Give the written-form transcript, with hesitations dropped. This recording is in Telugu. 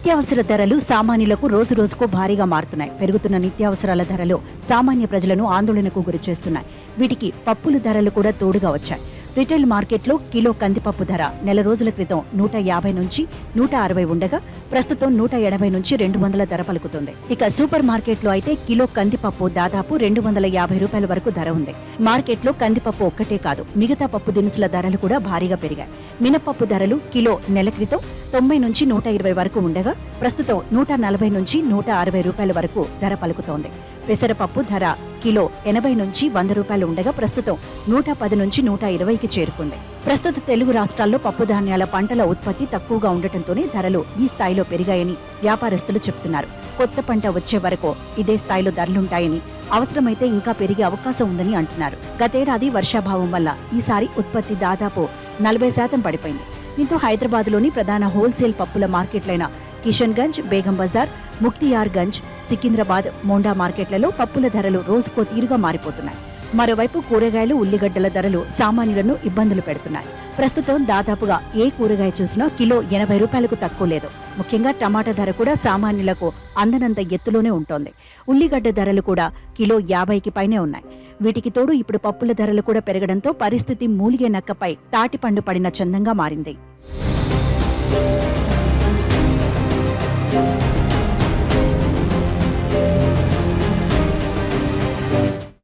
నిత్యావసర ధరలు సామాన్యులకు రోజు రోజుకు భారీగా మారుతున్నాయి. పెరుగుతున్న నిత్యావసరాల ధరలు సామాన్య ప్రజలను ఆందోళనకు గురిచేస్తున్నాయి. వీటికి పప్పుల ధరలు కూడా తోడుగా వచ్చాయి. రిటైల్ మార్కెట్లో కిలో కందిపప్పు ధర నెల రోజుల క్రితం 150 నుంచి 160 ఉండగా ప్రస్తుతం 180 నుంచి 200 ధర పలుకుతుంది. ఇక సూపర్ మార్కెట్లో అయితే కిలో కందిపప్పు దాదాపు 250 రూపాయల వరకు ధర ఉంది. మార్కెట్లో కందిపప్పు ఒక్కటే కాదు, మిగతా పప్పు దినుసుల ధరలు కూడా భారీగా పెరిగాయి. మినపప్పు ధరలు కిలో నెల క్రితం 90 నుంచి 120 వరకు ఉండగా ప్రస్తుతం 140 నుంచి 160 రూపాయల వరకు ధర పలుకుతోంది. పెసరపప్పు ధర కిలో 80 నుంచి 100 రూపాయలు ఉండగా ప్రస్తుతం 110 నుంచి 120కి చేరుకుంది. ప్రస్తుత తెలుగు రాష్ట్రాల్లో పప్పు ధాన్యాల పంటల ఉత్పత్తి తక్కువగా ఉండటంతోనే ధరలు ఈ స్థాయిలో పెరిగాయని వ్యాపారస్తులు చెబుతున్నారు. కొత్త పంట వచ్చే వరకు ఇదే స్థాయిలో ధరలుంటాయని, అవసరమైతే ఇంకా పెరిగే అవకాశం ఉందని అంటున్నారు. గతేడాది వర్షాభావం వల్ల ఈసారి ఉత్పత్తి దాదాపు 40% పడిపోయింది. దీంతో హైదరాబాద్లోని ప్రధాన హోల్సేల్ పప్పుల మార్కెట్లైన కిషన్ గంజ్, బేగం బజార్, ముక్తియార్ గంజ్, సికింద్రాబాద్, మోండా మార్కెట్లలో పప్పుల ధరలు రోజుకో తీరుగా మారిపోతున్నాయి. మరోవైపు కూరగాయలు, ఉల్లిగడ్డల ధరలు సామాన్యులను ఇబ్బందులు పెడుతున్నాయి. ప్రస్తుతం దాదాపుగా ఏ కూరగాయ చూసినా కిలో 80 రూపాయలకు తక్కువ లేదు. ముఖ్యంగా టమాటా ధర కూడా సామాన్యులకు అందనంత ఎత్తులోనే ఉంటోంది. ఉల్లిగడ్డ ధరలు కూడా కిలో 50కి పైనే ఉన్నాయి. వీటికి తోడు ఇప్పుడు పప్పుల ధరలు కూడా పెరగడంతో పరిస్థితి మూలిగే నక్కపై తాటిపండు పడిన చందంగా మారింది.